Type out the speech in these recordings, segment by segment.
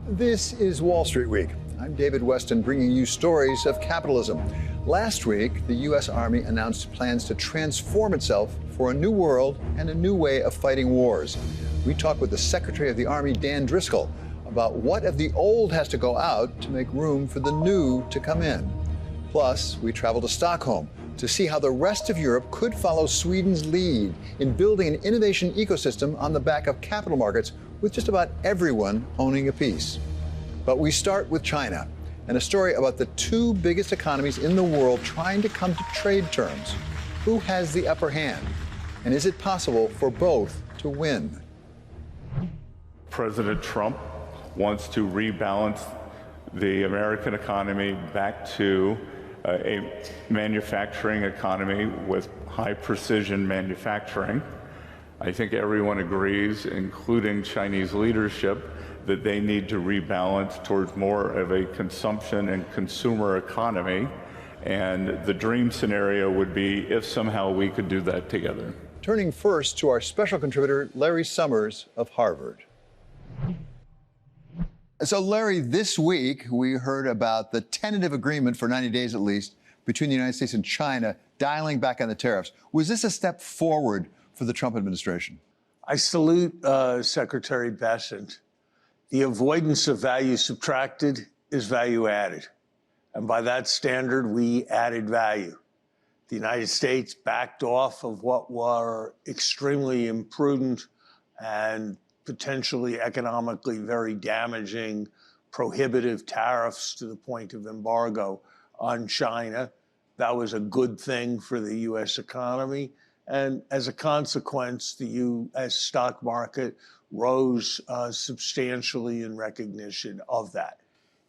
This is Wall Street Week. I'm David Weston, bringing you stories of capitalism. Last week, the U.S. Army announced plans to transform itself for a new world and a new way of fighting wars. We talked with the Secretary of the Army, Dan Driscoll, about what of the old has to go out to make room for the new to come in. Plus, we travel to Stockholm to see how the rest of Europe could follow Sweden's lead in building an innovation ecosystem on the back of capital markets, with just about everyone owning a piece. But we start with China and a story about the two biggest economies in the world trying to come to trade terms. Who has the upper hand? And is it possible for both to win? President Trump wants to rebalance the American economy back to a manufacturing economy with high precision manufacturing. I think everyone agrees, including Chinese leadership, that they need to rebalance towards more of a consumption and consumer economy. And the dream scenario would be if somehow we could do that together. Turning first to our special contributor, Larry Summers of Harvard. So, Larry, this week we heard about the tentative agreement for 90 days at least between the United States and China dialing back on the tariffs. Was this a step forward for the Trump administration? I salute Secretary Bessent. The avoidance of value subtracted is value added. And by that standard, we added value. The United States backed off of what were extremely imprudent and potentially economically very damaging prohibitive tariffs to the point of embargo on China. That was a good thing for the U.S. economy. And as a consequence, the U.S. stock market rose substantially in recognition of that.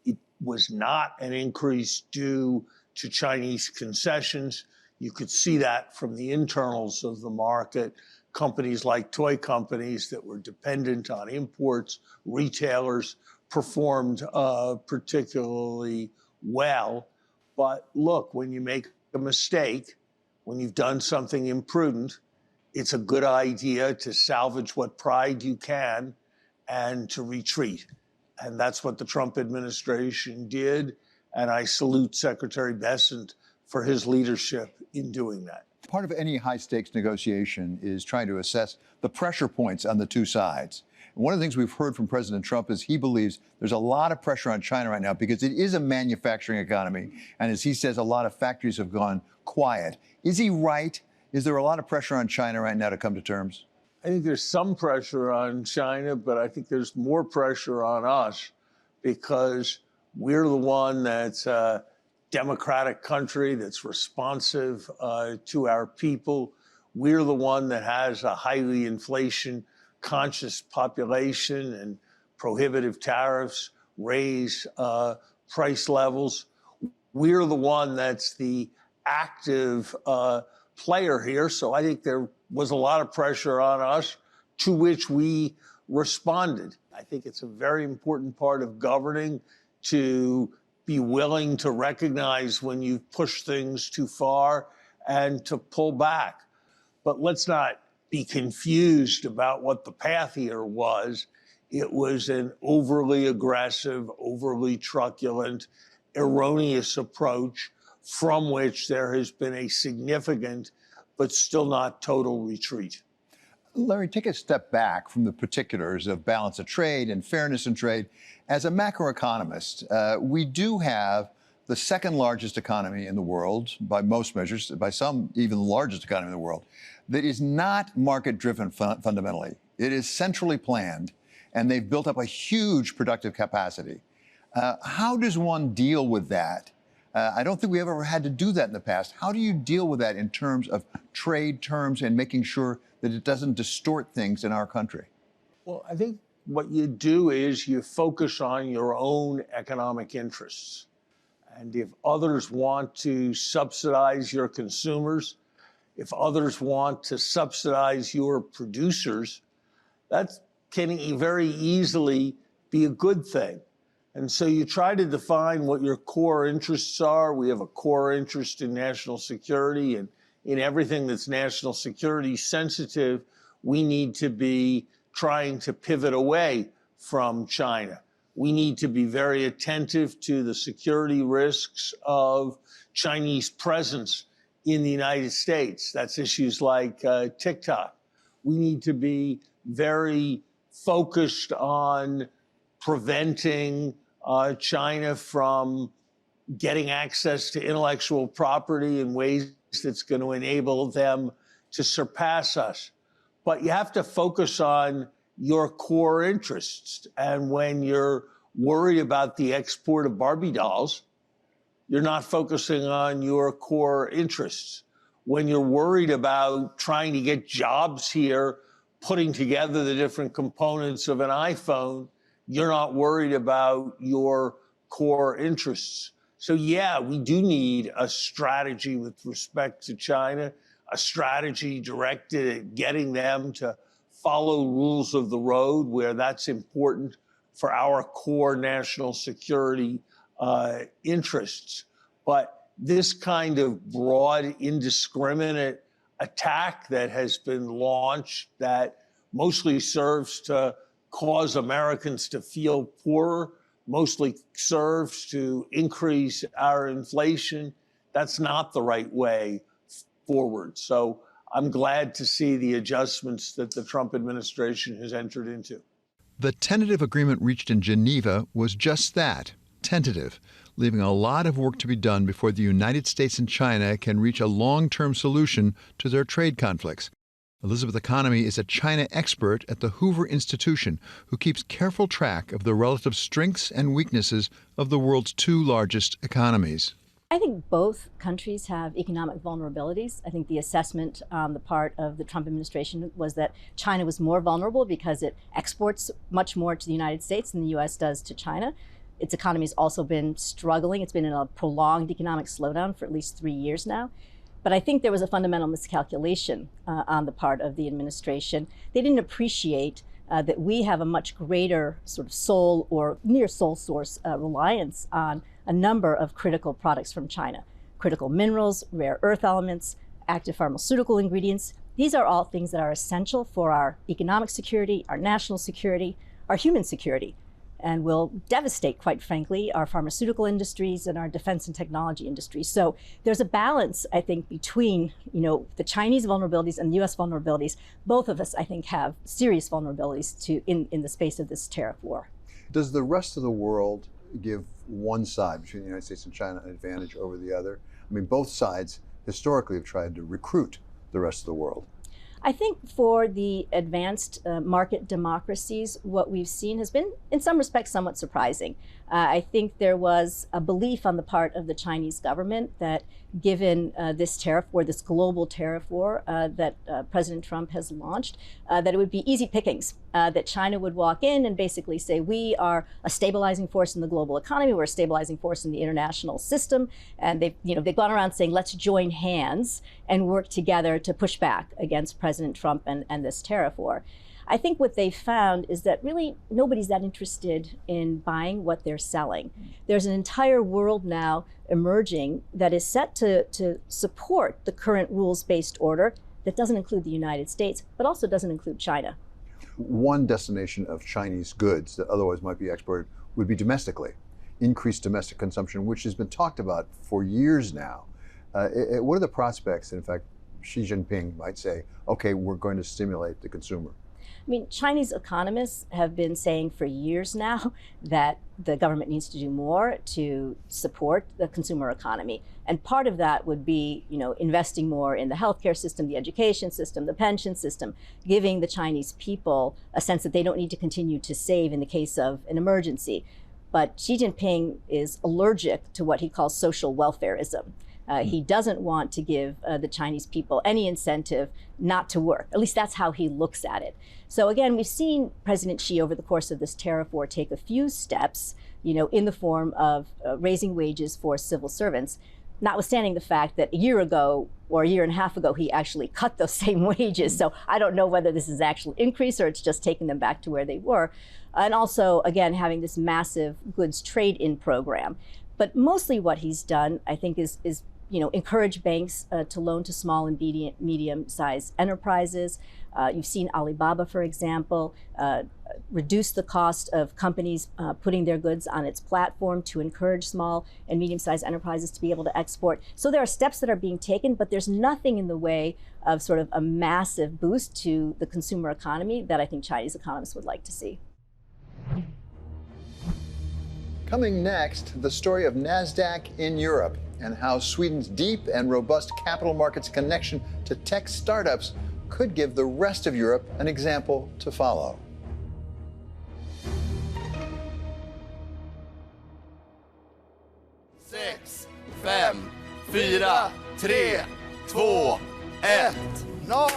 It was not an increase due to Chinese concessions. You could see that from the internals of the market. Companies like toy companies that were dependent on imports, retailers performed particularly well. But look, when you make a mistake, when you've done something imprudent, it's a good idea to salvage what pride you can and to retreat. And that's what the Trump administration did. And I salute Secretary Bessent for his leadership in doing that. Part of any high-stakes negotiation is trying to assess the pressure points on the two sides. And one of the things we've heard from President Trump is he believes there's a lot of pressure on China right now because it is a manufacturing economy. And as he says, a lot of factories have gone quiet. Is he right? Is there a lot of pressure on China right now to come to terms? I think there's some pressure on China, but I think there's more pressure on us because we're the one that's a democratic country that's responsive to our people. We're the one that has a highly inflation-conscious population, and prohibitive tariffs raise price levels. We're the one that's the active player here. So I think there was a lot of pressure on us, to which we responded. I think it's a very important part of governing to be willing to recognize when you push things too far and to pull back. But let's not be confused about what the path here was. It was an overly aggressive, overly truculent, erroneous approach from which there has been a significant but still not total retreat. Larry, take a step back from the particulars of balance of trade and fairness in trade. As a macroeconomist, we do have the second largest economy in the world, by most measures, by some even the largest economy in the world, that is not market-driven fundamentally. It is centrally planned, and they've built up a huge productive capacity. How does one deal with that? I don't think we've ever had to do that in the past. How do you deal with that in terms of trade terms and making sure that it doesn't distort things in our country? Well, I think what you do is you focus on your own economic interests. And if others want to subsidize your consumers, if others want to subsidize your producers, that can very easily be a good thing. And so you try to define what your core interests are. We have a core interest in national security, and in everything that's national security sensitive, we need to be trying to pivot away from China. We need to be very attentive to the security risks of Chinese presence in the United States. That's issues like TikTok. We need to be very focused on preventing China from getting access to intellectual property in ways that's going to enable them to surpass us. But you have to focus on your core interests. And when you're worried about the export of Barbie dolls, you're not focusing on your core interests. When you're worried about trying to get jobs here, putting together the different components of an iPhone, you're not worried about your core interests. So yeah, we do need a strategy with respect to China, a strategy directed at getting them to follow rules of the road where that's important for our core national security interests. But this kind of broad, indiscriminate attack that has been launched that mostly serves to cause Americans to feel poorer, mostly serves to increase our inflation, that's not the right way forward. So I'm glad to see the adjustments that the Trump administration has entered into. The tentative agreement reached in Geneva was just that, tentative, leaving a lot of work to be done before the United States and China can reach a long-term solution to their trade conflicts. Elizabeth Economy is a China expert at the Hoover Institution who keeps careful track of the relative strengths and weaknesses of the world's two largest economies. I think both countries have economic vulnerabilities. I think the assessment on the part of the Trump administration was that China was more vulnerable because it exports much more to the United States than the U.S. does to China. Its economy has also been struggling. It's been in a prolonged economic slowdown for at least 3 years now. But I think there was a fundamental miscalculation on the part of the administration. They didn't appreciate that we have a much greater sort of sole or near sole source reliance on a number of critical products from China. Critical minerals, rare earth elements, active pharmaceutical ingredients. These are all things that are essential for our economic security, our national security, our human security, and will devastate, quite frankly, our pharmaceutical industries and our defense and technology industries. So there's a balance, I think, between the Chinese vulnerabilities and the U.S. vulnerabilities. Both of us, I think, have serious vulnerabilities in the space of this tariff war. Does the rest of the world give one side, between the United States and China, an advantage over the other? I mean, both sides historically have tried to recruit the rest of the world. I think for the advanced market democracies, what we've seen has been, in some respects, somewhat surprising. I think there was a belief on the part of the Chinese government that given this tariff war, this global tariff war that President Trump has launched, that it would be easy pickings, that China would walk in and basically say, we are a stabilizing force in the global economy, we're a stabilizing force in the international system. And they've gone around saying, let's join hands and work together to push back against President Trump and this tariff war. I think what they found is that really nobody's that interested in buying what they're selling. There's an entire world now emerging that is set to support the current rules-based order that doesn't include the United States, but also doesn't include China. One destination of Chinese goods that otherwise might be exported would be domestically, increased domestic consumption, which has been talked about for years now. What are the prospects? In fact, Xi Jinping might say, okay, we're going to stimulate the consumer. I mean, Chinese economists have been saying for years now that the government needs to do more to support the consumer economy. And part of that would be, investing more in the healthcare system, the education system, the pension system, giving the Chinese people a sense that they don't need to continue to save in the case of an emergency. But Xi Jinping is allergic to what he calls social welfareism. He doesn't want to give the Chinese people any incentive not to work. At least that's how he looks at it. So again, we've seen President Xi over the course of this tariff war take a few steps, in the form of raising wages for civil servants, notwithstanding the fact that a year ago or a year and a half ago, he actually cut those same wages. So I don't know whether this is an actual increase or it's just taking them back to where they were. And also, again, having this massive goods trade-in program. But mostly what he's done, I think, is encourage banks to loan to small and medium-sized enterprises. You've seen Alibaba, for example, reduce the cost of companies putting their goods on its platform to encourage small and medium-sized enterprises to be able to export. So there are steps that are being taken, but there's nothing in the way of sort of a massive boost to the consumer economy that I think Chinese economists would like to see. Coming next, the story of Nasdaq in Europe and how Sweden's deep and robust capital markets connection to tech startups could give the rest of Europe an example to follow. Sex, 5, 4, 3, 2, 1, 0.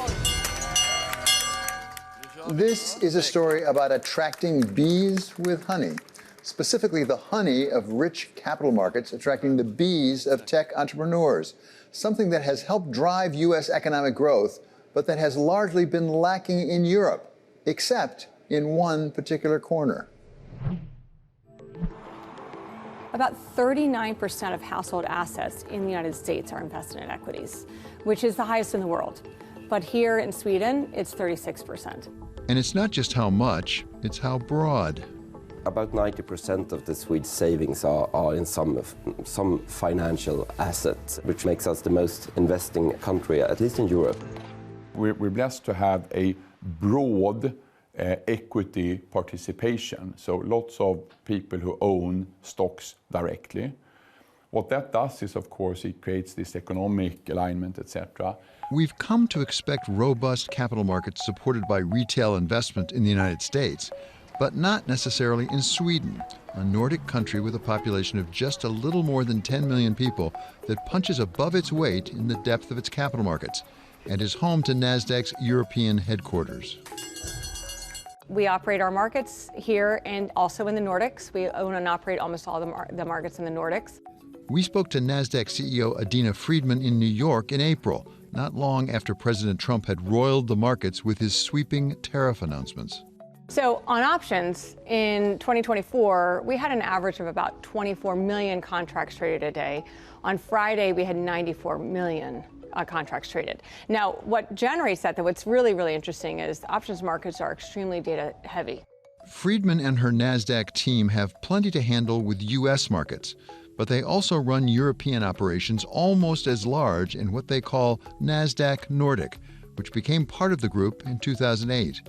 This is a story about attracting bees with honey, specifically the honey of rich capital markets attracting the bees of tech entrepreneurs, something that has helped drive U.S. economic growth, but that has largely been lacking in Europe, except in one particular corner. About 39% of household assets in the United States are invested in equities, which is the highest in the world. But here in Sweden, it's 36%. And it's not just how much, it's how broad. About 90% of the Swedes' savings are in some financial asset, which makes us the most investing country, at least in Europe. We're blessed to have a broad equity participation, so lots of people who own stocks directly. What that does is, of course, it creates this economic alignment, etc. We've come to expect robust capital markets supported by retail investment in the United States, but not necessarily in Sweden, a Nordic country with a population of just a little more than 10 million people that punches above its weight in the depth of its capital markets and is home to Nasdaq's European headquarters. We operate our markets here and also in the Nordics. We own and operate almost all the markets in the Nordics. We spoke to Nasdaq CEO Adena Friedman in New York in April, not long after President Trump had roiled the markets with his sweeping tariff announcements. So on options in 2024, we had an average of about 24 million contracts traded a day. On Friday, we had 94 million contracts traded. Now, what generates that, though, what's really, really interesting is the options markets are extremely data heavy. Friedman and her Nasdaq team have plenty to handle with U.S. markets, but they also run European operations almost as large in what they call Nasdaq Nordic, which became part of the group in 2008.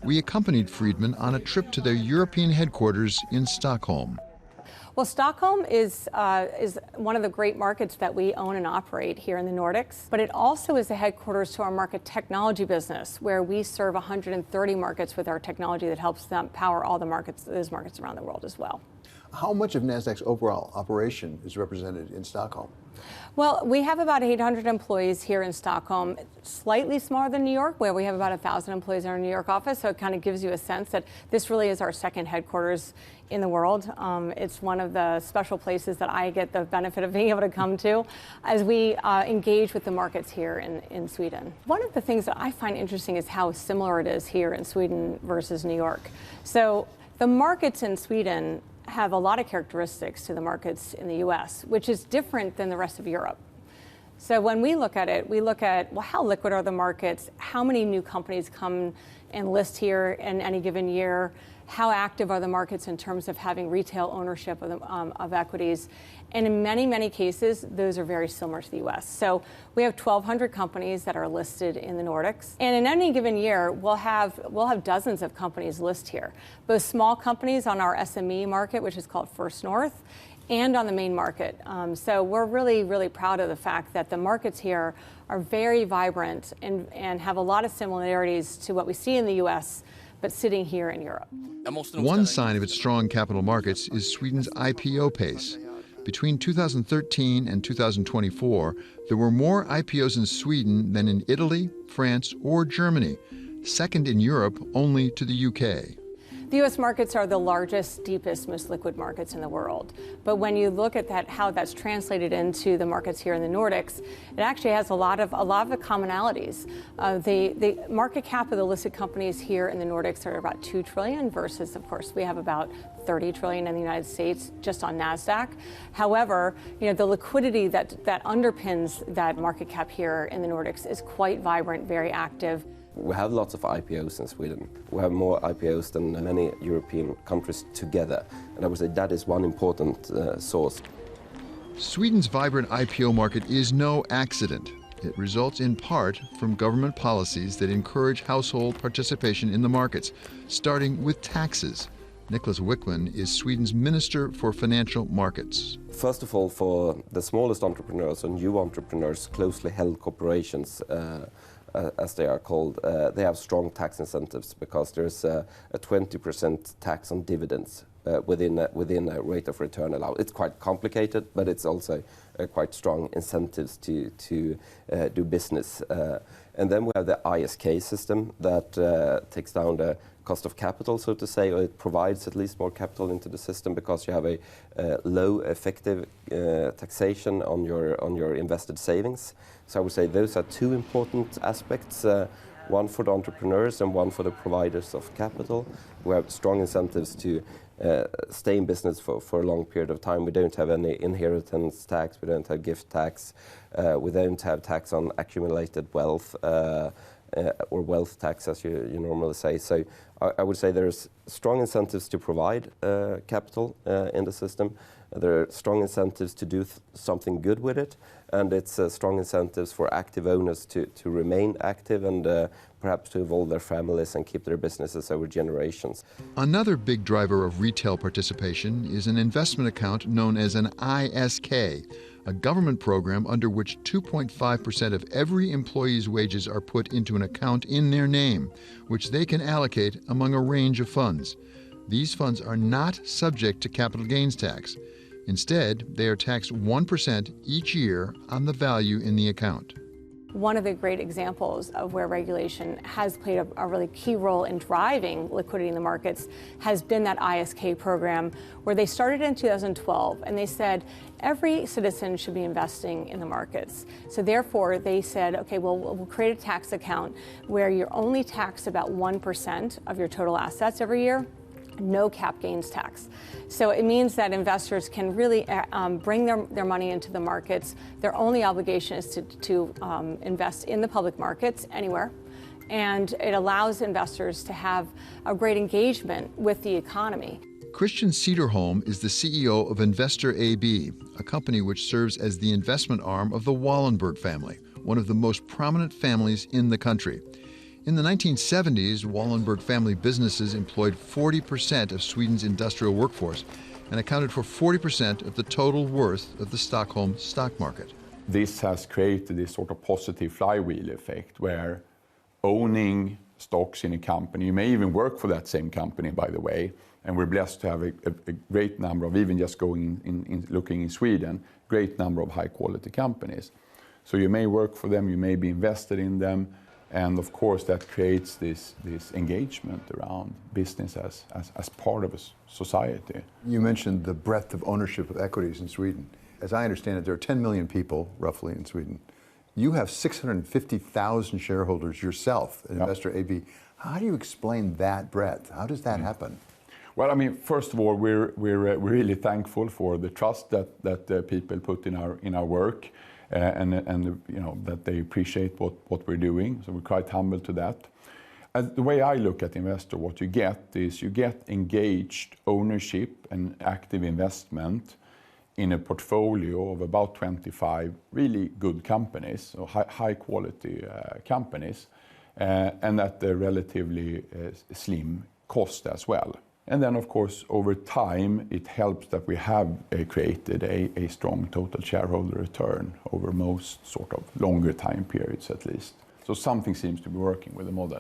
We accompanied Friedman on a trip to their European headquarters in Stockholm. Well, Stockholm is one of the great markets that we own and operate here in the Nordics, but it also is the headquarters to our market technology business, where we serve 130 markets with our technology that helps them power all the markets, those markets around the world as well. How much of Nasdaq's overall operation is represented in Stockholm? Well, we have about 800 employees here in Stockholm, slightly smaller than New York, where we have about 1,000 employees in our New York office. So it kind of gives you a sense that this really is our second headquarters in the world. It's one of the special places that I get the benefit of being able to come to as we engage with the markets here in Sweden. One of the things that I find interesting is how similar it is here in Sweden versus New York. So the markets in Sweden have a lot of characteristics to the markets in the US, which is different than the rest of Europe. So when we look at it, we look at, well, how liquid are the markets? How many new companies come and list here in any given year? How active are the markets in terms of having retail ownership of equities? And in many, many cases, those are very similar to the US. So we have 1,200 companies that are listed in the Nordics. And in any given year, we'll have dozens of companies list here, both small companies on our SME market, which is called First North, and on the main market. So we're really, really proud of the fact that the markets here are very vibrant and have a lot of similarities to what we see in the US, but sitting here in Europe. One sign of its strong capital markets is Sweden's IPO pace. Between 2013 and 2024, there were more IPOs in Sweden than in Italy, France, or Germany, second in Europe only to the UK. The U.S. markets are the largest, deepest, most liquid markets in the world. But when you look at that, how that's translated into the markets here in the Nordics, it actually has a lot of the commonalities. The market cap of the listed companies here in the Nordics are about $2 trillion versus, of course, we have about $30 trillion in the United States just on Nasdaq. However, the liquidity that underpins that market cap here in the Nordics is quite vibrant, very active. We have lots of IPOs in Sweden. We have more IPOs than many European countries together. And I would say that is one important source. Sweden's vibrant IPO market is no accident. It results in part from government policies that encourage household participation in the markets, starting with taxes. Niklas Wiklund is Sweden's Minister for Financial Markets. First of all, for the smallest entrepreneurs and new entrepreneurs, closely held corporations, as they are called, they have strong tax incentives because there's a 20% tax on dividends within a rate of return allowed. It's quite complicated, but it's also quite strong incentives to do business. And then we have the ISK system that takes down the cost of capital, so to say, or it provides at least more capital into the system because you have a low effective taxation on your invested savings. So I would say those are two important aspects, one for the entrepreneurs and one for the providers of capital. We have strong incentives to stay in business for a long period of time. We don't have any inheritance tax, we don't have gift tax, we don't have tax on accumulated wealth, or wealth tax, as you normally say. So I would say there's strong incentives to provide capital in the system. There are strong incentives to do something good with it, and it's strong incentives for active owners to remain active and perhaps to involve their families and keep their businesses over generations. Another big driver of retail participation is an investment account known as an ISK, a government program under which 2.5% of every employee's wages are put into an account in their name, which they can allocate among a range of funds. These funds are not subject to capital gains tax. Instead, they are taxed 1% each year on the value in the account. One of the great examples of where regulation has played a really key role in driving liquidity in the markets has been that ISK program, where they started in 2012 and they said every citizen should be investing in the markets. So therefore they said, okay, well, we'll create a tax account where you're only taxed about 1% of your total assets every year. No cap gains tax. So it means that investors can really bring their money into the markets. Their only obligation is to invest in the public markets anywhere. And it allows investors to have a great engagement with the economy. Christian Cederholm is the CEO of Investor AB, a company which serves as the investment arm of the Wallenberg family, one of the most prominent families in the country. In the 1970s, Wallenberg family businesses employed 40% of Sweden's industrial workforce and accounted for 40% of the total worth of the Stockholm stock market. This has created this sort of positive flywheel effect where owning stocks in a company, you may even work for that same company, by the way, and we're blessed to have a great number of, even just going in looking in Sweden, great number of high quality companies. So you may work for them, you may be invested in them, and of course that creates this engagement around business as part of a society. You mentioned the breadth of ownership of equities in Sweden. As I understand it, there are 10 million people roughly in Sweden. You have 650,000 shareholders yourself at Investor AB. How do you explain that breadth? How does that happen? Well, I mean, first of all, we're really thankful for the trust that people put in our work. And you know that they appreciate what we're doing, so we're quite humble to that. The way I look at investor, what you get is you get engaged ownership and active investment in a portfolio of about 25 really good companies, so high quality companies, and at a relatively slim cost as well. And then, of course, over time, it helps that we have created a strong total shareholder return over most sort of longer time periods, at least. So something seems to be working with the model.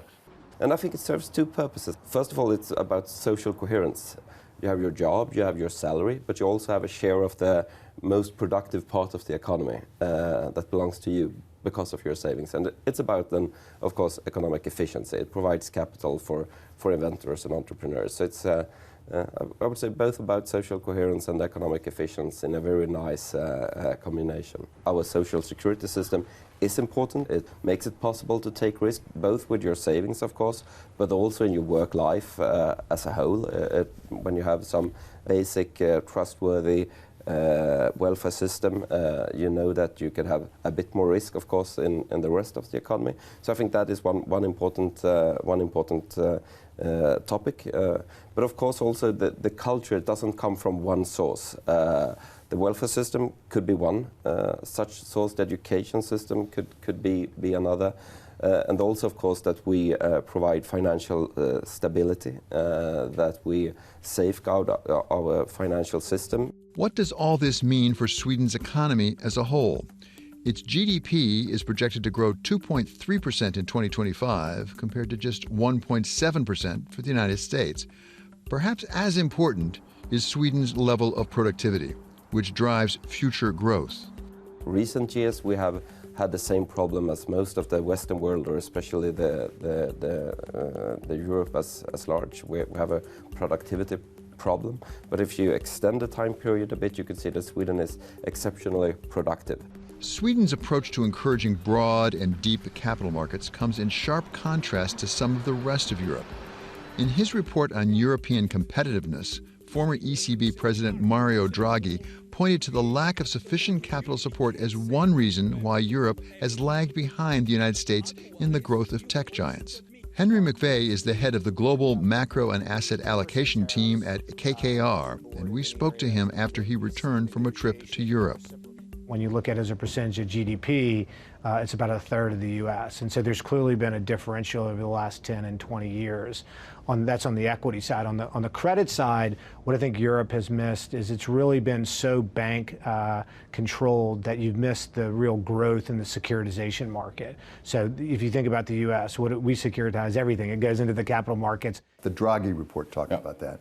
And I think it serves two purposes. First of all, it's about social coherence. You have your job, you have your salary, but you also have a share of the most productive part of the economy that belongs to you. because of your savings. And it's about then, of course, economic efficiency. It provides capital for inventors and entrepreneurs. So it's, I would say, both about social coherence and economic efficiency in a very nice combination. Our social security system is important. It makes it possible to take risk, both with your savings, of course, but also in your work life as a whole. When you have some basic, trustworthy welfare system, you know that you can have a bit more risk, of course, in the rest of the economy. So I think that is one important topic. But of course, also the culture doesn't come from one source. The welfare system could be one such source. The education system could be another. And also, of course, that we provide financial stability, that we safeguard our financial system. What does all this mean for Sweden's economy as a whole? Its GDP is projected to grow 2.3% in 2025, compared to just 1.7% for the United States. Perhaps as important is Sweden's level of productivity, which drives future growth. Recent years, we have had the same problem as most of the Western world, or especially the Europe as large. We have a productivity problem, but if you extend the time period a bit, you can see that Sweden is exceptionally productive. Sweden's approach to encouraging broad and deep capital markets comes in sharp contrast to some of the rest of Europe. In his report on European competitiveness, former ECB President Mario Draghi pointed to the lack of sufficient capital support as one reason why Europe has lagged behind the United States in the growth of tech giants. Henry McVey is the head of the global macro and asset allocation team at KKR, and we spoke to him after he returned from a trip to Europe. When you look at it as a percentage of GDP, it's about a third of the U.S. And so there's clearly been a differential over the last 10 and 20 years. That's on the equity side. On the credit side, what I think Europe has missed is it's really been so bank controlled that you've missed the real growth in the securitization market. So if you think about the U.S., we securitize everything. It goes into the capital markets. The Draghi report talked about that.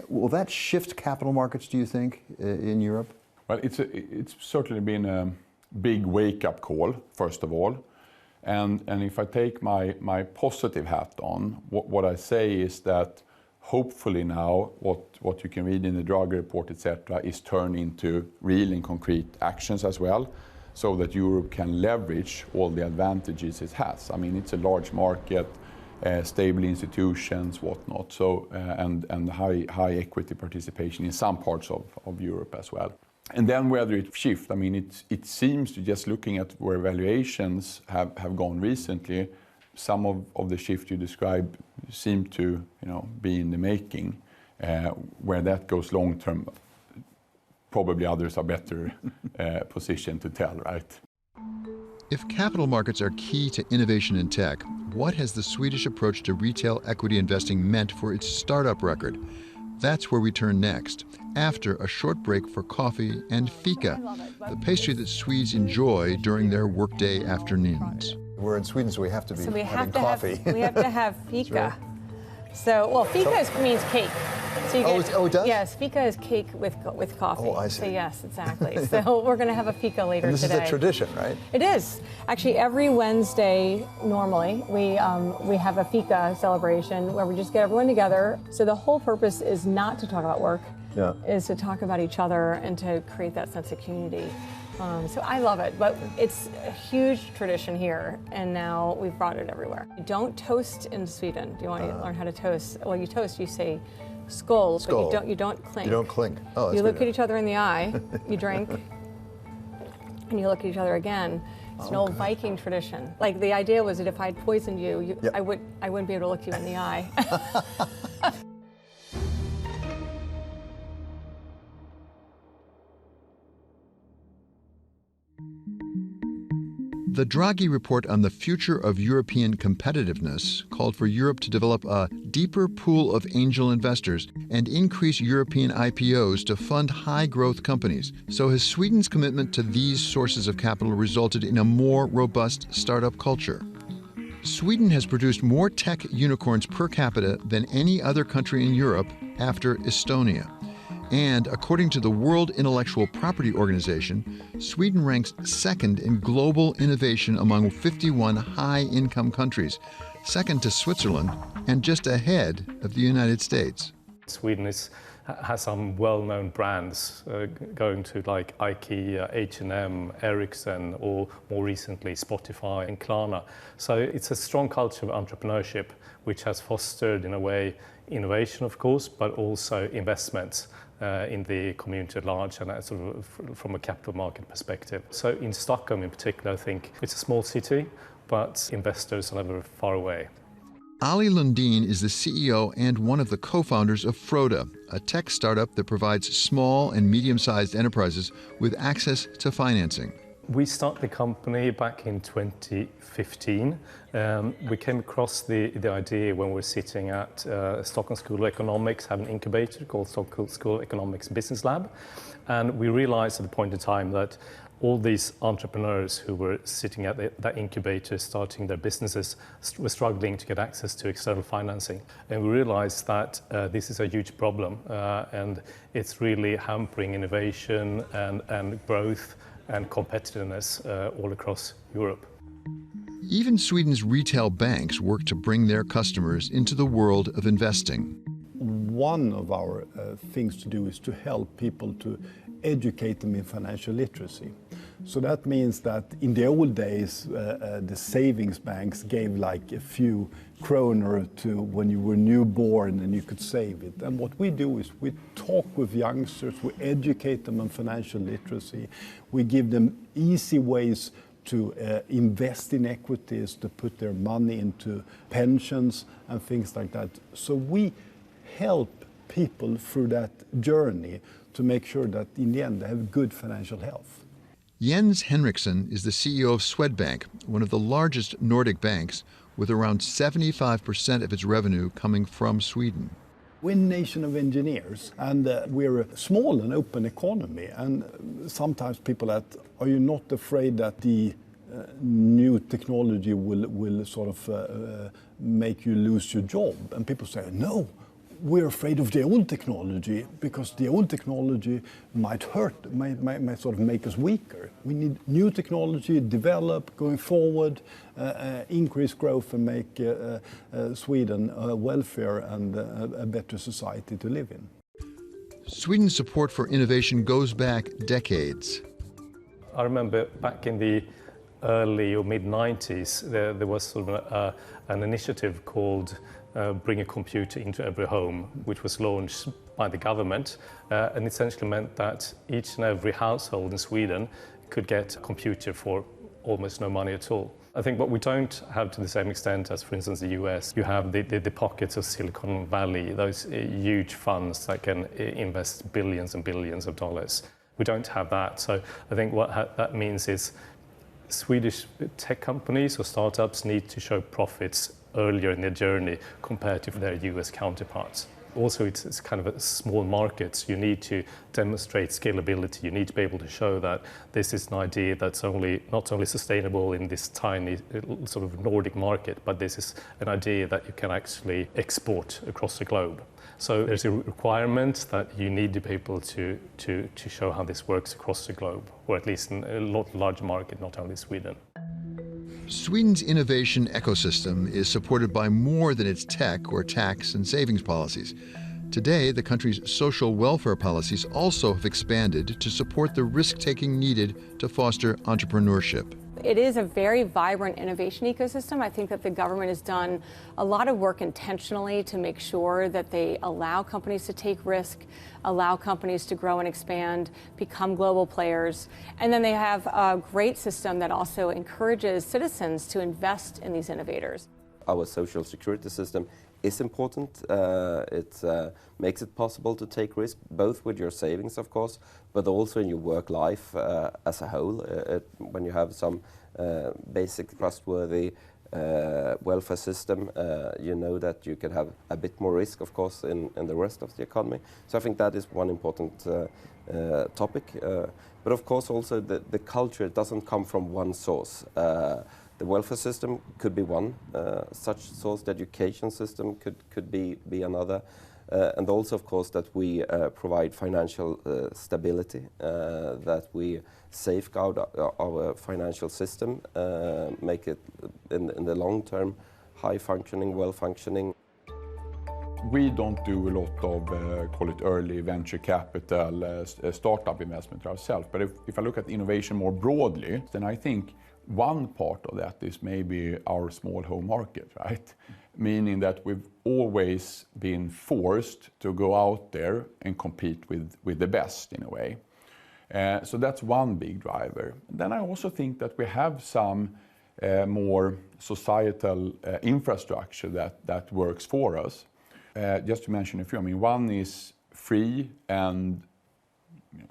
Will that shift capital markets, do you think, in Europe? Well, it's certainly been a big wake-up call, first of all. And if I take my positive hat on, what I say is that hopefully now what you can read in the Draghi report, etc., is turned into real and concrete actions as well, so that Europe can leverage all the advantages it has. I mean, it's a large market, stable institutions, whatnot, so and high equity participation in some parts of Europe as well. And then whether it shifts, I mean, it seems to, just looking at where valuations have gone recently, some of the shift you describe seem to, be in the making. Where that goes long term, probably others are better positioned to tell, right? If capital markets are key to innovation in tech, what has the Swedish approach to retail equity investing meant for its startup record? That's where we turn next, after a short break for coffee and fika, the pastry that Swedes enjoy during their workday afternoons. We're in Sweden, so we have to be having coffee. We have to have fika. Right. So, well, fika means cake. So you get, it does? Yes, fika is cake with coffee. Oh, I see. So yes, exactly. So we're going to have a fika later and this today. This is a tradition, right? It is. Actually, every Wednesday, normally, we have a fika celebration where we just get everyone together. So the whole purpose is not to talk about work, is to talk about each other and to create that sense of community. So I love it, but it's a huge tradition here, and now we've brought it everywhere. You don't toast in Sweden. Do you want to learn how to toast? Well, you toast, you say skål, but you don't clink. You don't clink. Oh, that's you look at each other in the eye, you drink, and you look at each other again. It's an old Viking tradition. Like, the idea was that if I'd poisoned you, I wouldn't be able to look you in the eye. The Draghi report on the future of European competitiveness called for Europe to develop a deeper pool of angel investors and increase European IPOs to fund high-growth companies. So has Sweden's commitment to these sources of capital resulted in a more robust startup culture? Sweden has produced more tech unicorns per capita than any other country in Europe after Estonia. And according to the World Intellectual Property Organization, Sweden ranks second in global innovation among 51 high-income countries, second to Switzerland, and just ahead of the United States. Sweden has some well-known brands going to like IKEA, H&M, Ericsson, or more recently Spotify and Klarna. So it's a strong culture of entrepreneurship which has fostered, in a way, innovation, of course, but also investments in the community at large and sort of from a capital market perspective. So in Stockholm in particular, I think it's a small city, but investors are never far away. Ali Lundin is the CEO and one of the co-founders of Froda, a tech startup that provides small and medium-sized enterprises with access to financing. We started the company back in 2015. We came across the idea when we were sitting at Stockholm School of Economics, have an incubator called Stockholm School of Economics Business Lab. And we realized at the point in time that all these entrepreneurs who were sitting at that incubator starting their businesses were struggling to get access to external financing. And we realized that this is a huge problem and it's really hampering innovation and growth and competitiveness all across Europe. Even Sweden's retail banks work to bring their customers into the world of investing. One of our things to do is to help people to educate them in financial literacy. So that means that in the old days, the savings banks gave like a few kronor to when you were newborn and you could save it. And what we do is we talk with youngsters, we educate them on financial literacy, we give them easy ways to invest in equities, to put their money into pensions and things like that. So we help people through that journey to make sure that in the end they have good financial health. Jens Henriksson is the CEO of Swedbank, one of the largest Nordic banks, with around 75% of its revenue coming from Sweden. We're a nation of engineers, and we're a small and open economy. And sometimes people ask, are you not afraid that the new technology will sort of make you lose your job? And people say, no. We're afraid of the old technology because the old technology might hurt, might sort of make us weaker. We need new technology, develop, going forward, increase growth and make Sweden wealthier and a better society to live in. Sweden's support for innovation goes back decades. I remember back in the early or mid-90s, there was sort of an initiative called Bring a Computer into Every Home, which was launched by the government and essentially meant that each and every household in Sweden could get a computer for almost no money at all. I think what we don't have to the same extent as, for instance, the US, you have the pockets of Silicon Valley, those huge funds that can invest billions and billions of dollars. We don't have that. So I think what that means is Swedish tech companies or startups need to show profits earlier in their journey compared to their US counterparts. Also, it's kind of a small market. You need to demonstrate scalability. You need to be able to show that this is an idea that's not only sustainable in this tiny sort of Nordic market, but this is an idea that you can actually export across the globe. So there's a requirement that you need to be able to show how this works across the globe, or at least in a lot larger market, not only Sweden. Sweden's innovation ecosystem is supported by more than its tech or tax and savings policies. Today, the country's social welfare policies also have expanded to support the risk-taking needed to foster entrepreneurship. It is a very vibrant innovation ecosystem. I think that the government has done a lot of work intentionally to make sure that they allow companies to take risk, allow companies to grow and expand, become global players. And then they have a great system that also encourages citizens to invest in these innovators. Our social security system is important. It makes it possible to take risk, both with your savings, of course, but also in your work life as a whole. When you have some basic trustworthy welfare system, you know that you can have a bit more risk, of course, in the rest of the economy. So I think that is one important topic. But of course also the culture doesn't come from one source. The welfare system could be one such source. The education system could be another. And also, of course, that we provide financial stability, that we safeguard our financial system, make it in the long term high functioning, well functioning. We don't do a lot of, call it early venture capital, startup investment ourselves. But if I look at innovation more broadly, then I think one part of that is maybe our small home market, right? Meaning that we've always been forced to go out there and compete with the best in a way. So that's one big driver. Then I also think that we have some more societal infrastructure that works for us. Just to mention a few, I mean, one is free and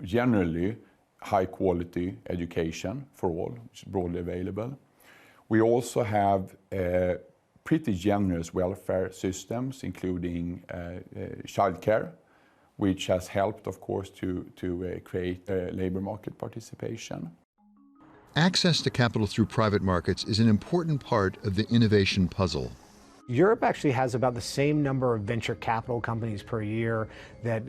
generally high quality education for all, which is broadly available. We also have pretty generous welfare systems, including childcare, which has helped, of course, to create labor market participation. Access to capital through private markets is an important part of the innovation puzzle. Europe actually has about the same number of venture capital companies per year that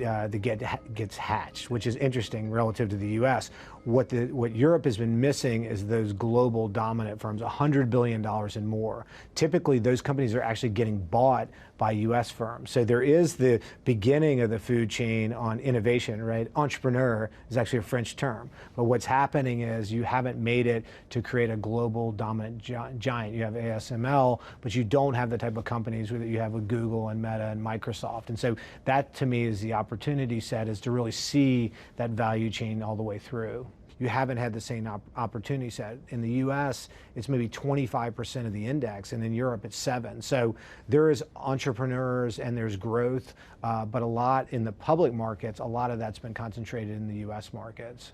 gets hatched, which is interesting relative to the U.S. What Europe has been missing is those global dominant firms, $100 billion and more. Typically, those companies are actually getting bought by U.S. firms. So there is the beginning of the food chain on innovation, right? Entrepreneur is actually a French term. But what's happening is you haven't made it to create a global dominant giant. You have ASML, but you don't have the type of companies that you have with Google and Meta and Microsoft. And so that, to me, is the opportunity set, is to really see that value chain all the way through. You haven't had the same opportunity set. In the US, it's maybe 25% of the index, and in Europe, it's 7%. So there is entrepreneurs and there's growth, but a lot in the public markets, a lot of that's been concentrated in the US markets.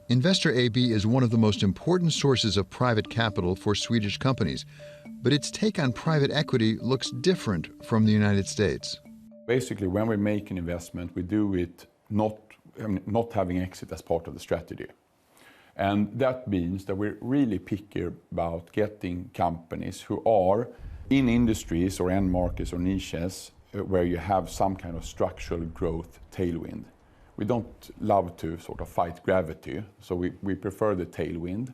Investor AB is one of the most important sources of private capital for Swedish companies, but its take on private equity looks different from the United States. Basically, when we make an investment, we do it not having exit as part of the strategy. And that means that we're really picky about getting companies who are in industries or end markets or niches where you have some kind of structural growth tailwind. We don't love to sort of fight gravity, so we prefer the tailwind.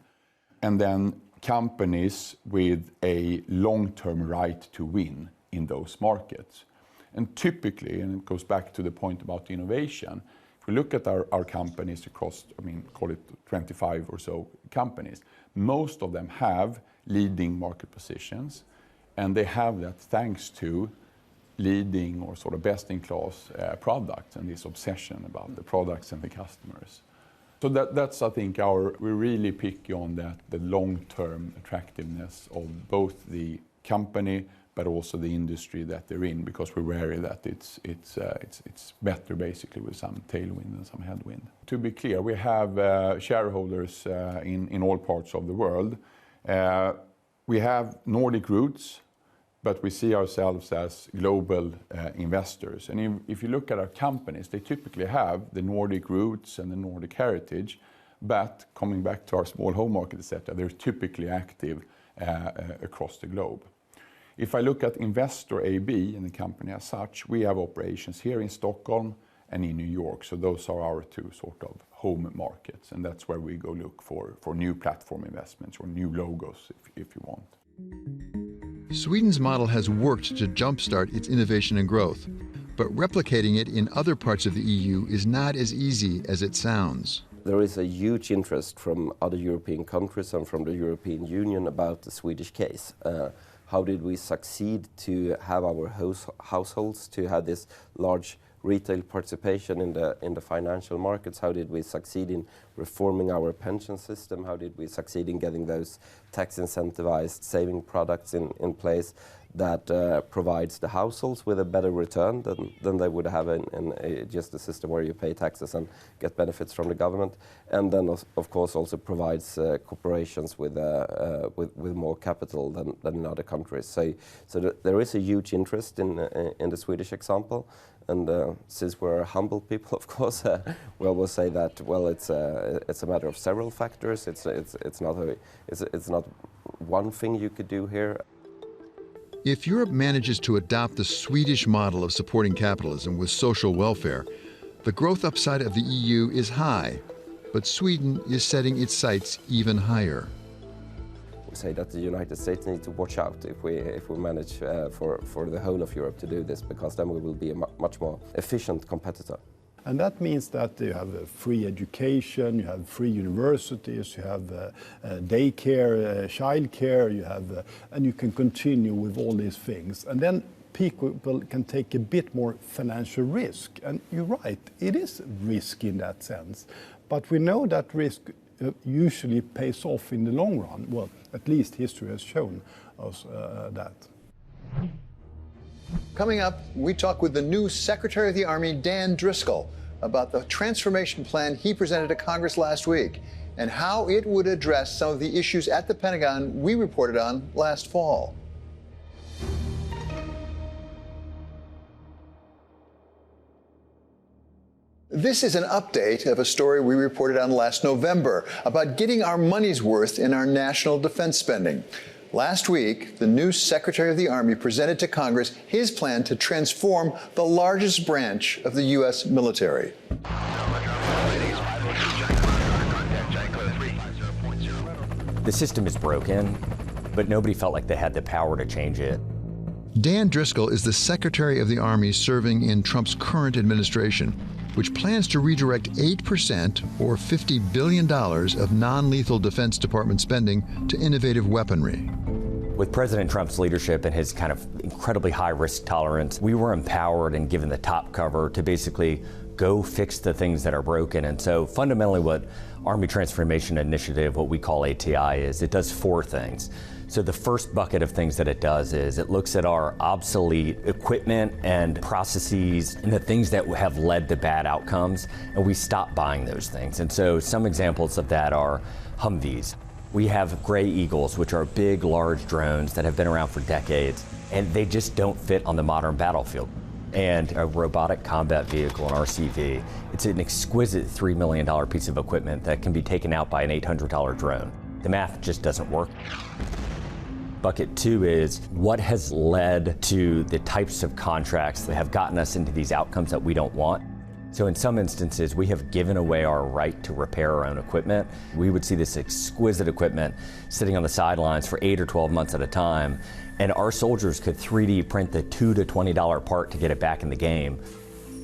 And then companies with a long-term right to win in those markets. And typically, and it goes back to the point about innovation, if we look at our companies across, call it 25 or so companies, most of them have leading market positions, and they have that thanks to leading or sort of best-in-class products and this obsession about the products and the customers. So that's, I think, we're really picky on that, the long-term attractiveness of both the company but also the industry that they're in, because we're wary that it's better basically with some tailwind and some headwind. To be clear, we have shareholders in all parts of the world. We have Nordic roots, but we see ourselves as global investors. And if you look at our companies, they typically have the Nordic roots and the Nordic heritage, but coming back to our small home market, etc., they're typically active across the globe. If I look at Investor AB and the company as such, we have operations here in Stockholm and in New York. So those are our two sort of home markets, and that's where we go look for new platform investments or new logos, if you want. Sweden's model has worked to jumpstart its innovation and growth, but replicating it in other parts of the EU is not as easy as it sounds. There is a huge interest from other European countries and from the European Union about the Swedish case. How did we succeed to have our households to have this large retail participation in the financial markets? How did we succeed in reforming our pension system? How did we succeed in getting those tax incentivized saving products in place that provides the households with a better return than they would have in just a system where you pay taxes and get benefits from the government, and then of course also provides corporations with more capital than in other countries. So there is a huge interest in the Swedish example. And since we're humble people, of course, we always say that it's a matter of several factors. It's not one thing you could do here. If Europe manages to adopt the Swedish model of supporting capitalism with social welfare, the growth upside of the EU is high, but Sweden is setting its sights even higher. We say that the United States need to watch out if we manage for the whole of Europe to do this, because then we will be a much more efficient competitor. And that means that you have free education, you have free universities, you have daycare, childcare, you have, and you can continue with all these things. And then people can take a bit more financial risk. And you're right, it is risky in that sense. But we know that risk usually pays off in the long run. Well, at least history has shown us that. Coming up, we talk with the new Secretary of the Army, Dan Driscoll, about the transformation plan he presented to Congress last week and how it would address some of the issues at the Pentagon we reported on last fall. This is an update of a story we reported on last November about getting our money's worth in our national defense spending. Last week, the new Secretary of the Army presented to Congress his plan to transform the largest branch of the U.S. military. The system is broken, but nobody felt like they had the power to change it. Dan Driscoll is the Secretary of the Army serving in Trump's current administration, which plans to redirect 8%, or $50 billion, of non-lethal Defense Department spending to innovative weaponry. With President Trump's leadership and his kind of incredibly high risk tolerance, we were empowered and given the top cover to basically go fix the things that are broken. And so fundamentally what Army Transformation Initiative, what we call ATI, is it does four things. So the first bucket of things that it does is it looks at our obsolete equipment and processes and the things that have led to bad outcomes, and we stop buying those things. And so some examples of that are Humvees. We have Gray Eagles, which are big, large drones that have been around for decades, and they just don't fit on the modern battlefield. And a robotic combat vehicle, an RCV, it's an exquisite $3 million piece of equipment that can be taken out by an $800 drone. The math just doesn't work. Bucket two is what has led to the types of contracts that have gotten us into these outcomes that we don't want. So in some instances, we have given away our right to repair our own equipment. We would see this exquisite equipment sitting on the sidelines for 8 or 12 months at a time, and our soldiers could 3D print the $2 to $20 part to get it back in the game.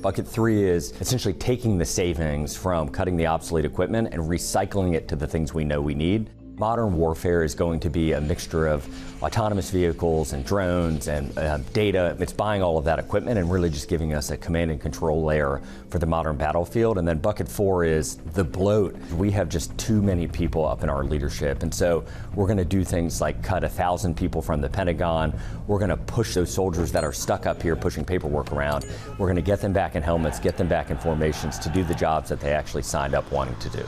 Bucket three is essentially taking the savings from cutting the obsolete equipment and recycling it to the things we know we need. Modern warfare is going to be a mixture of autonomous vehicles and drones and data. It's buying all of that equipment and really just giving us a command and control layer for the modern battlefield. And then bucket four is the bloat. We have just too many people up in our leadership. And so we're going to do things like cut 1,000 people from the Pentagon. We're going to push those soldiers that are stuck up here pushing paperwork around. We're going to get them back in helmets, get them back in formations to do the jobs that they actually signed up wanting to do.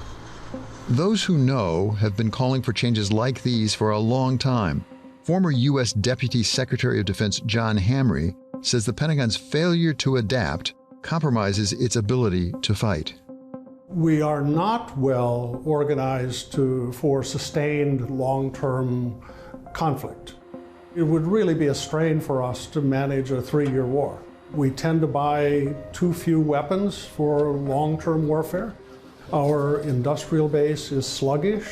Those who know have been calling for changes like these for a long time. Former U.S. Deputy Secretary of Defense John Hamre says the Pentagon's failure to adapt compromises its ability to fight. We are not well organized for sustained long-term conflict. It would really be a strain for us to manage a 3-year war. We tend to buy too few weapons for long-term warfare. Our industrial base is sluggish.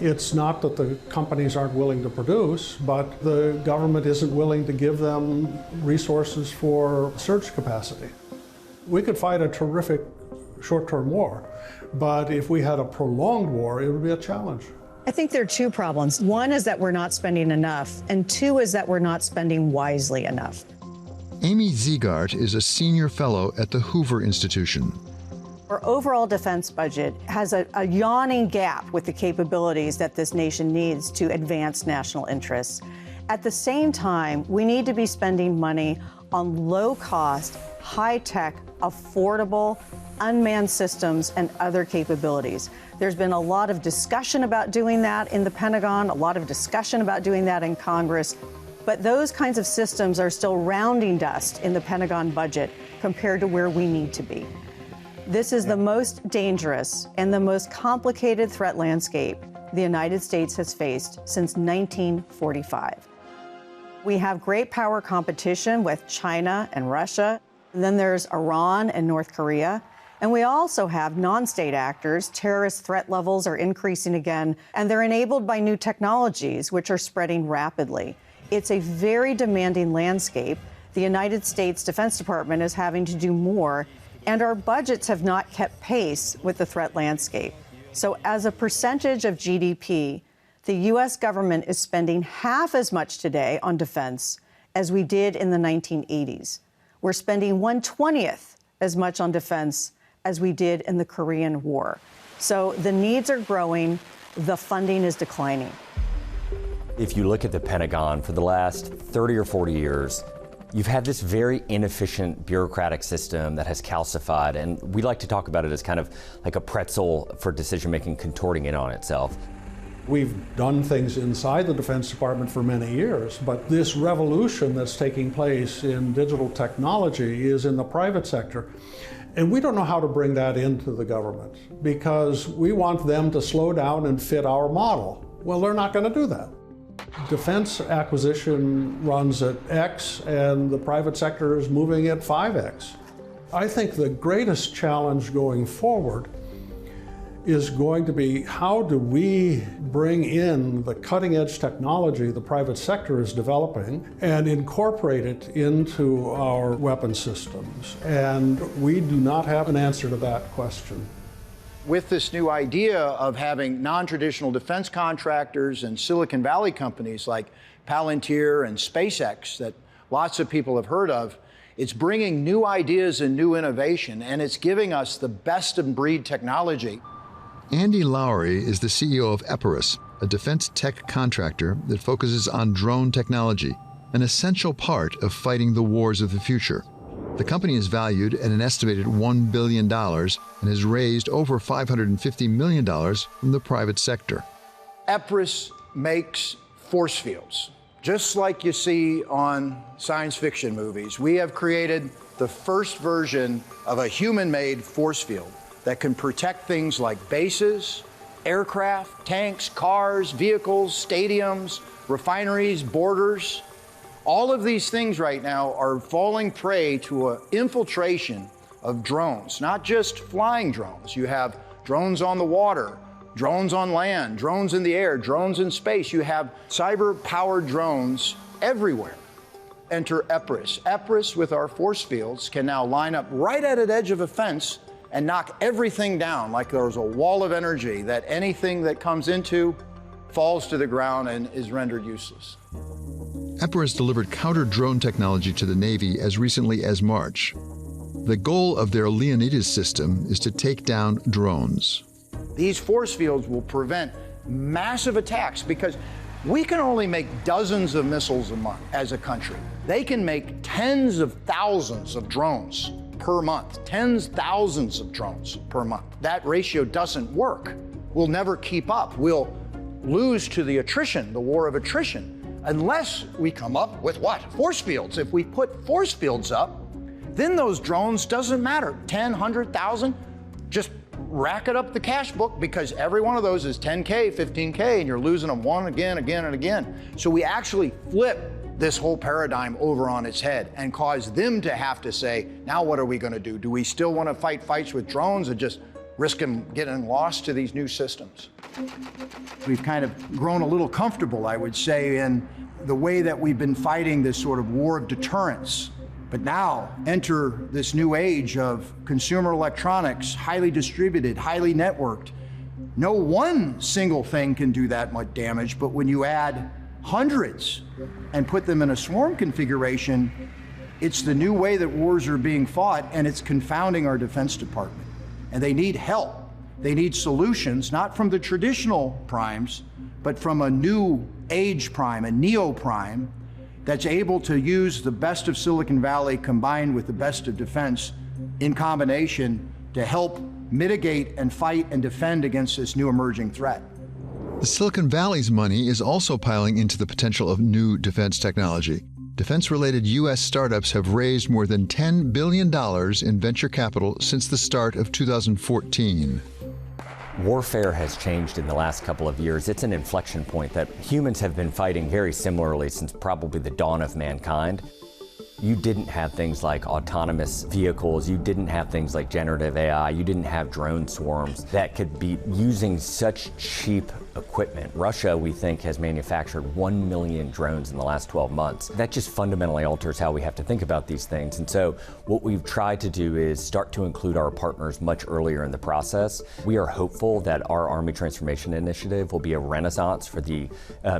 It's not that the companies aren't willing to produce, but the government isn't willing to give them resources for surge capacity. We could fight a terrific short-term war, but if we had a prolonged war, it would be a challenge. I think there are two problems. One is that we're not spending enough, and two is that we're not spending wisely enough. Amy Ziegart is a senior fellow at the Hoover Institution. Our overall defense budget has a yawning gap with the capabilities that this nation needs to advance national interests. At the same time, we need to be spending money on low-cost, high-tech, affordable, unmanned systems and other capabilities. There's been a lot of discussion about doing that in the Pentagon, a lot of discussion about doing that in Congress, but those kinds of systems are still rounding dust in the Pentagon budget compared to where we need to be. This is the most dangerous and the most complicated threat landscape the United States has faced since 1945. We have great power competition with China and Russia. And then there's Iran and North Korea. And we also have non-state actors. Terrorist threat levels are increasing again, and they're enabled by new technologies, which are spreading rapidly. It's a very demanding landscape. The United States Defense Department is having to do more, and our budgets have not kept pace with the threat landscape. So as a percentage of GDP, the U.S. government is spending half as much today on defense as we did in the 1980s. We're spending 1/20th as much on defense as we did in the Korean War. So the needs are growing, the funding is declining. If you look at the Pentagon for the last 30 or 40 years, you've had this very inefficient bureaucratic system that has calcified, and we like to talk about it as kind of like a pretzel for decision-making contorting in on itself. We've done things inside the Defense Department for many years, but this revolution that's taking place in digital technology is in the private sector. And we don't know how to bring that into the government because we want them to slow down and fit our model. Well, they're not going to do that. Defense acquisition runs at X and the private sector is moving at 5X. I think the greatest challenge going forward is going to be how do we bring in the cutting edge technology the private sector is developing and incorporate it into our weapon systems. And we do not have an answer to that question. With this new idea of having non-traditional defense contractors and Silicon Valley companies like Palantir and SpaceX that lots of people have heard of, it's bringing new ideas and new innovation, and it's giving us the best of breed technology. Andy Lowry is the CEO of Epirus, a defense tech contractor that focuses on drone technology, an essential part of fighting the wars of the future. The company is valued at an estimated $1 billion and has raised over $550 million from the private sector. Epirus makes force fields, just like you see on science fiction movies. We have created the first version of a human-made force field that can protect things like bases, aircraft, tanks, cars, vehicles, stadiums, refineries, borders. All of these things right now are falling prey to an infiltration of drones, not just flying drones. You have drones on the water, drones on land, drones in the air, drones in space. You have cyber-powered drones everywhere. Enter Epirus. Epirus, with our force fields, can now line up right at an edge of a fence and knock everything down like there's a wall of energy that anything that comes into falls to the ground and is rendered useless. Epirus delivered counter-drone technology to the Navy as recently as March. The goal of their Leonidas system is to take down drones. These force fields will prevent massive attacks because we can only make dozens of missiles a month as a country. They can make tens of thousands of drones per month, thousands of drones per month. That ratio doesn't work. We'll never keep up. We'll lose to the attrition, the war of attrition, unless we come up with what? Force fields. If we put force fields up, then those drones doesn't matter. 10, 100,000, just rack it up the cash book because every one of those is 10K, 15K, and you're losing them one again, and again. So we actually flip this whole paradigm over on its head and cause them to have to say, now what are we going to do? Do we still want to fight fights with drones and just risk them getting lost to these new systems? We've kind of grown a little comfortable, I would say, in the way that we've been fighting this sort of war of deterrence. But now enter this new age of consumer electronics, highly distributed, highly networked. No one single thing can do that much damage, but when you add hundreds and put them in a swarm configuration, it's the new way that wars are being fought, and it's confounding our Defense Department. And they need help. They need solutions, not from the traditional primes, but from a new age prime, a neo prime, that's able to use the best of Silicon Valley combined with the best of defense in combination to help mitigate and fight and defend against this new emerging threat. The Silicon Valley's money is also piling into the potential of new defense technology. Defense-related U.S. startups have raised more than $10 billion in venture capital since the start of 2014. Warfare has changed in the last couple of years. It's an inflection point that humans have been fighting very similarly since probably the dawn of mankind. You didn't have things like autonomous vehicles, you didn't have things like generative AI, you didn't have drone swarms that could be using such cheap equipment. Russia, we think, has manufactured 1 million drones in the last 12 months. That just fundamentally alters how we have to think about these things. And so what we've tried to do is start to include our partners much earlier in the process. We are hopeful that our Army Transformation Initiative will be a renaissance for the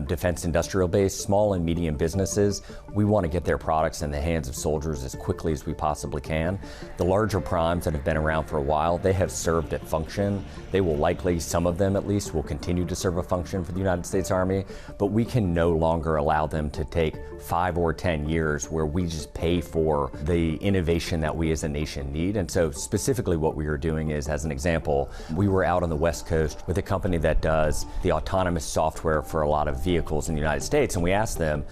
defense industrial base, small and medium businesses. We want to get their products in the hands of soldiers as quickly as we possibly can. The larger primes that have been around for a while, they have served a function. They will likely, some of them at least, will continue to serve a function for the United States Army, but we can no longer allow them to take 5 or 10 years where we just pay for the innovation that we as a nation need. And so specifically what we are doing is, as an example, we were out on the West Coast with a company that does the autonomous software for a lot of vehicles in the United States, and we asked them,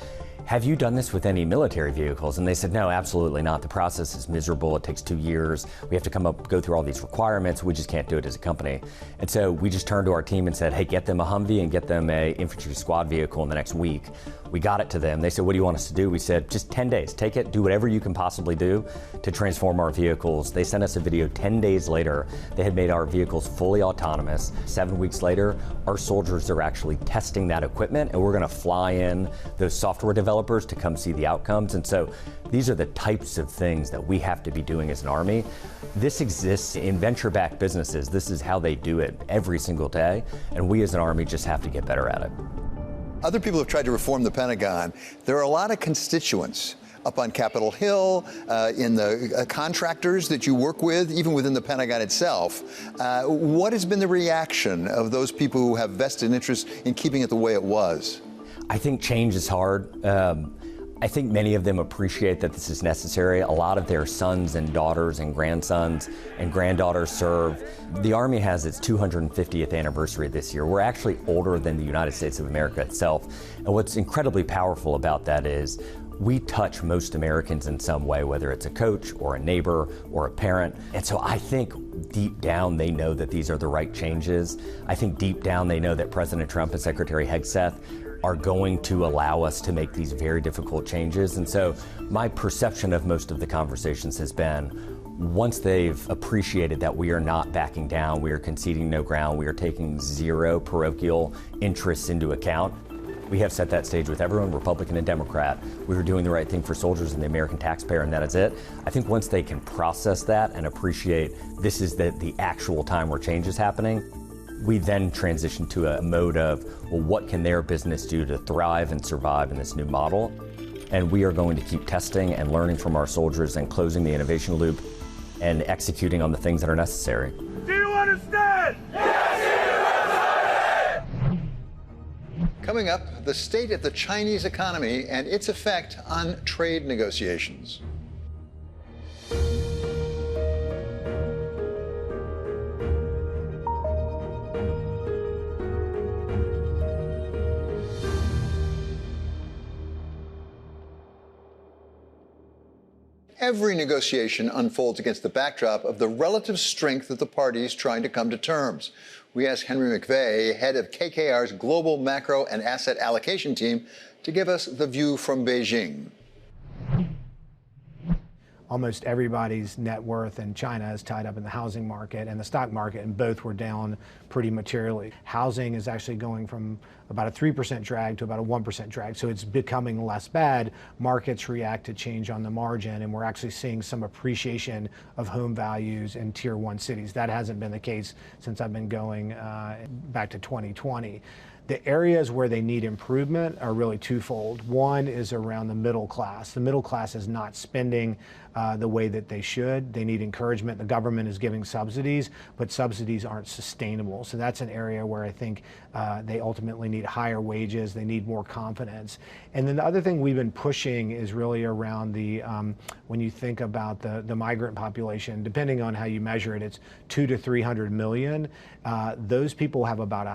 have you done this with any military vehicles? And they said, no, absolutely not. The process is miserable. It takes 2 years. We have to go through all these requirements. We just can't do it as a company. And so we just turned to our team and said, hey, get them a Humvee and get them a infantry squad vehicle in the next week. We got it to them. They said, what do you want us to do? We said, just 10 days. Take it, do whatever you can possibly do to transform our vehicles. They sent us a video 10 days later. They had made our vehicles fully autonomous. 7 weeks later, our soldiers are actually testing that equipment, and we're going to fly in those software developers to come see the outcomes. And so these are the types of things that we have to be doing as an Army. This exists in venture-backed businesses. This is how they do it every single day, and we as an Army just have to get better at it. Other people have tried to reform the Pentagon. There are a lot of constituents up on Capitol Hill, in the contractors that you work with, even within the Pentagon itself. What has been the reaction of those people who have vested interest in keeping it the way it was? I think change is hard. I think many of them appreciate that this is necessary. A lot of their sons and daughters and grandsons and granddaughters serve. The Army has its 250th anniversary this year. We're actually older than the United States of America itself. And what's incredibly powerful about that is we touch most Americans in some way, whether it's a coach or a neighbor or a parent. And so I think deep down they know that these are the right changes. I think deep down they know that President Trump and Secretary Hegseth are going to allow us to make these very difficult changes. And so my perception of most of the conversations has been, once they've appreciated that we are not backing down, we are conceding no ground, we are taking zero parochial interests into account, we have set that stage with everyone, Republican and Democrat. We were doing the right thing for soldiers and the American taxpayer, and that is it. I think once they can process that and appreciate this is the actual time where change is happening, we then transition to a mode of, well, what can their business do to thrive and survive in this new model? And we are going to keep testing and learning from our soldiers and closing the innovation loop and executing on the things that are necessary. Do you understand? Yes, Coming up, the state of the Chinese economy and its effect on trade negotiations. Every negotiation unfolds against the backdrop of the relative strength of the parties trying to come to terms. We asked Henry McVey, head of KKR's Global Macro and Asset Allocation Team, to give us the view from Beijing. Almost everybody's net worth in China is tied up in the housing market and the stock market, and both were down pretty materially. Housing is actually going from about a 3% drag to about a 1% drag, so it's becoming less bad. Markets react to change on the margin, and we're actually seeing some appreciation of home values in Tier 1 cities. That hasn't been the case since I've been going back to 2020. The areas where they need improvement are really twofold. One is around the middle class. The middle class is not spending the way that they should. They need encouragement. The government is giving subsidies, but subsidies aren't sustainable. So that's an area where I think they ultimately need higher wages. They need more confidence. And then the other thing we've been pushing is really around the, when you think about the migrant population, depending on how you measure it, it's 200 to 300 million. Those people have about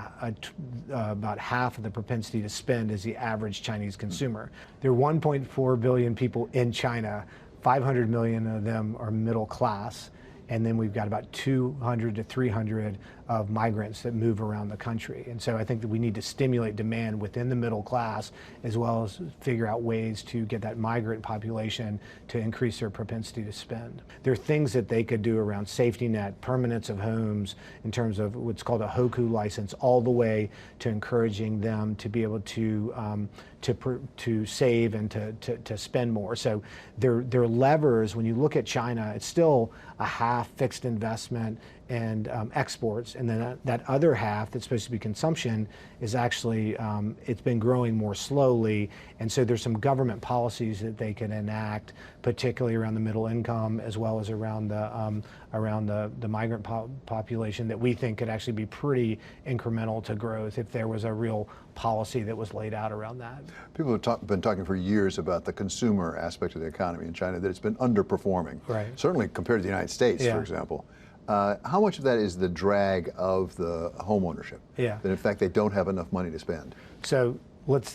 half of the propensity to spend as the average Chinese consumer. There are 1.4 billion people in China. 500 million of them are middle class. and then we've got about 200 to 300 of migrants that move around the country. And so I think that we need to stimulate demand within the middle class, as well as figure out ways to get that migrant population to increase their propensity to spend. There are things that they could do around safety net, permanence of homes, in terms of what's called a Hoku license, all the way to encouraging them to be able to save and to spend more. So there are levers. When you look at China, it's still a half fixed investment and exports, and then that other half that's supposed to be consumption is actually it's been growing more slowly. And so there's some government policies that they can enact, particularly around the middle income as well as around the migrant population, that we think could actually be pretty incremental to growth if there was a real policy that was laid out around that. People have been talking for years about the consumer aspect of the economy in China, that it's been underperforming, right, certainly compared to the United States, for example. How much of that is the drag of the home ownership? That in fact they don't have enough money to spend? So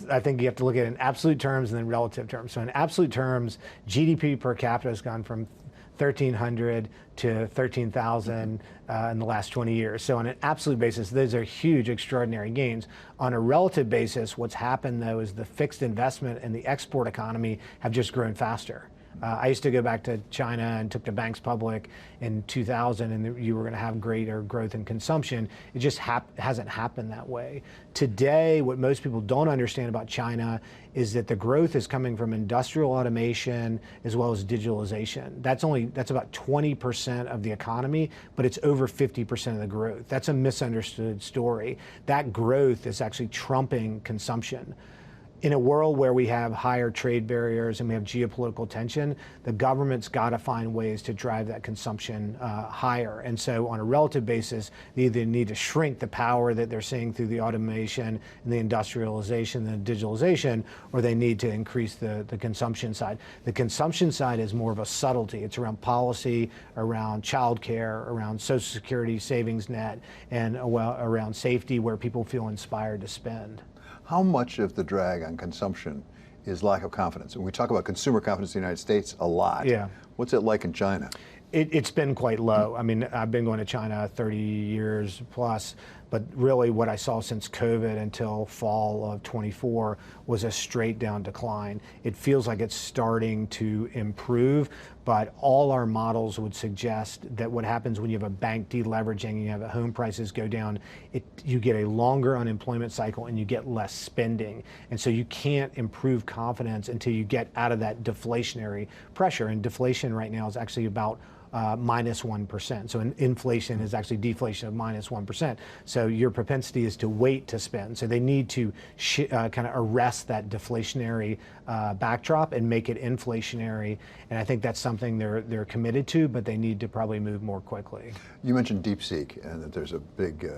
I think you have to look at it in absolute terms and then relative terms. So in absolute terms, GDP per capita has gone from 1,300 to 13,000 in the last 20 years. So on an absolute basis, those are huge, extraordinary gains. On a relative basis, what's happened though is the fixed investment and the export economy have just grown faster. I used to go back to China and took the banks public in 2000, and you were going to have greater growth in consumption. It just hasn't happened that way. Today, what most people don't understand about China is that the growth is coming from industrial automation as well as digitalization. That's about 20% of the economy, but it's over 50% of the growth. That's a misunderstood story. That growth is actually trumping consumption. In a world where we have higher trade barriers and we have geopolitical tension, the government's got to find ways to drive that consumption higher. And so on a relative basis, they either need to shrink the power that they're seeing through the automation and the industrialization and the digitalization, or they need to increase the consumption side. The consumption side is more of a subtlety. It's around policy, around childcare, around Social Security savings net, and around safety, where people feel inspired to spend. How much of the drag on consumption is lack of confidence? And we talk about consumer confidence in the United States a lot. Yeah. What's it like in China? It's been quite low. I mean, I've been going to China 30 years plus, but really what I saw since COVID until fall of 24 was a straight down decline. It feels like it's starting to improve, but all our models would suggest that what happens when you have a bank deleveraging and you have home prices go down, you get a longer unemployment cycle and you get less spending. And so you can't improve confidence until you get out of that deflationary pressure. And deflation right now is actually about -1%. So inflation is actually deflation of -1%. So your propensity is to wait to spend. So they need to kind of arrest that deflationary backdrop and make it inflationary. And I think that's something they're committed to, but they need to probably move more quickly. You mentioned DeepSeek and that there's a big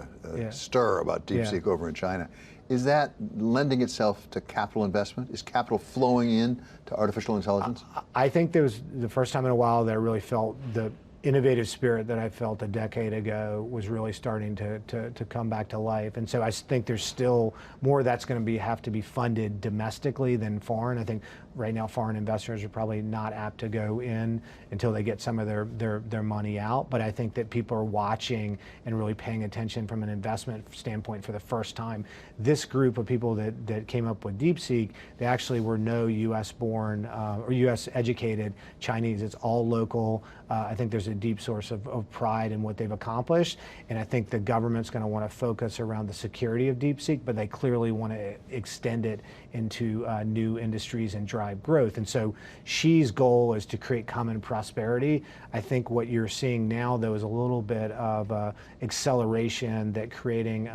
stir about DeepSeek over in China. Is that lending itself to capital investment? Is capital flowing in to artificial intelligence? I think there was the first time in a while that I really felt the innovative spirit that I felt a decade ago was really starting to come back to life. And so I think there's still more that's going to have to be funded domestically than foreign. I think right now foreign investors are probably not apt to go in until they get some of their money out. But I think that people are watching and really paying attention from an investment standpoint for the first time. This group of people that came up with DeepSeek, they actually were no U.S. born or U.S. educated Chinese. It's all local. I think there's a deep source of pride in what they've accomplished. And I think the government's going to want to focus around the security of DeepSeek, but they clearly want to extend it into new industries and drive growth. And so Xi's goal is to create common prosperity. I think what you're seeing now, though, is a little bit of acceleration that creating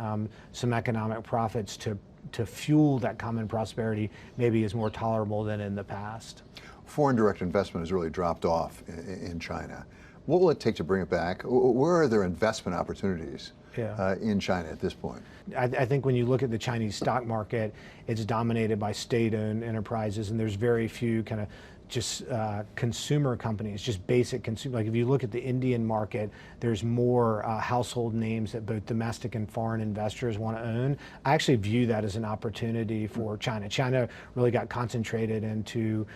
some economic profits to fuel that common prosperity maybe is more tolerable than in the past. Foreign direct investment has really dropped off in China. What will it take to bring it back? Where are there investment opportunities in China at this point? I think when you look at the Chinese stock market, it's dominated by state-owned enterprises, and there's very few kind of just consumer companies, just basic consumer. Like if you look at the Indian market, there's more household names that both domestic and foreign investors want to own. I actually view that as an opportunity for China. China really got concentrated into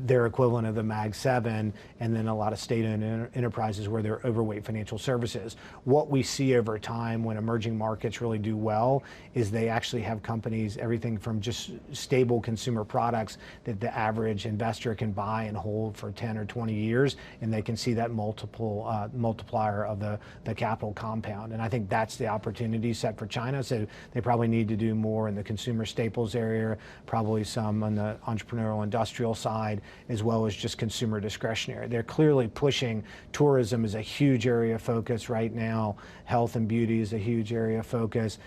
their equivalent of the Mag 7, and then a lot of state-owned enterprises where they're overweight financial services. What we see over time when emerging markets really do well is they actually have companies, everything from just stable consumer products that the average investor can buy and hold for 10 or 20 years, and they can see that multiplier of the capital compound. And I think that's the opportunity set for China. So they probably need to do more in the consumer staples area, probably some on the entrepreneurial industrial side, as well as just consumer discretionary. They're clearly pushing tourism is a huge area of focus right now. Health and beauty is a huge area of focus.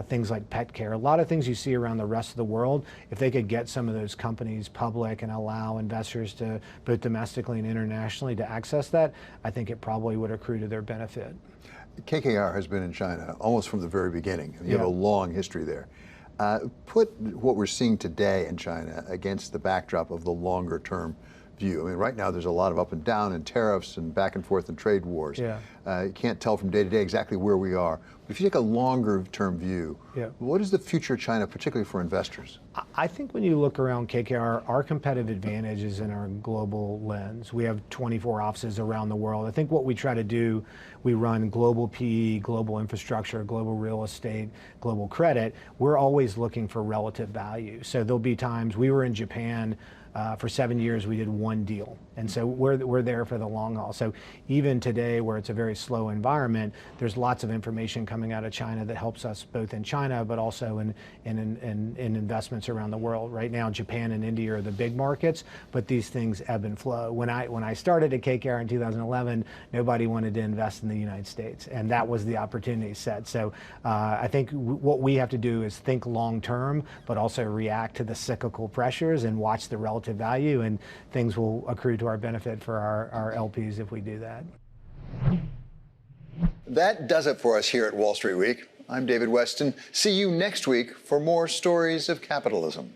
Things like pet care, a lot of things you see around the rest of the world. If they could get some of those companies public and allow investors to, both domestically and internationally, to access that, I think it probably would accrue to their benefit. KKR has been in China almost from the very beginning. You have a long history there. Put what we're seeing today in China against the backdrop of the longer term view. I mean, right now there's a lot of up and down and tariffs and back and forth and trade wars. You can't tell from day to day exactly where we are. But if you take a longer term view, what is the future of China, particularly for investors? I think when you look around KKR, our competitive advantage is in our global lens. We have 24 offices around the world. I think what we try to do, we run global PE, global infrastructure, global real estate, global credit. We're always looking for relative value. So there'll be times, we were in Japan for 7 years, we did one deal. And so we're there for the long haul. So even today, where it's a very slow environment, there's lots of information coming out of China that helps us both in China, but also in investments around the world. Right now, Japan and India are the big markets, but these things ebb and flow. When I started at KKR in 2011, nobody wanted to invest in the United States, and that was the opportunity set. So I think what we have to do is think long term, but also react to the cyclical pressures and watch the relative value, and things will accrue to our benefit for our LPs if we do that. That does it for us here at Wall Street Week. I'm David Weston. See you next week for more stories of capitalism.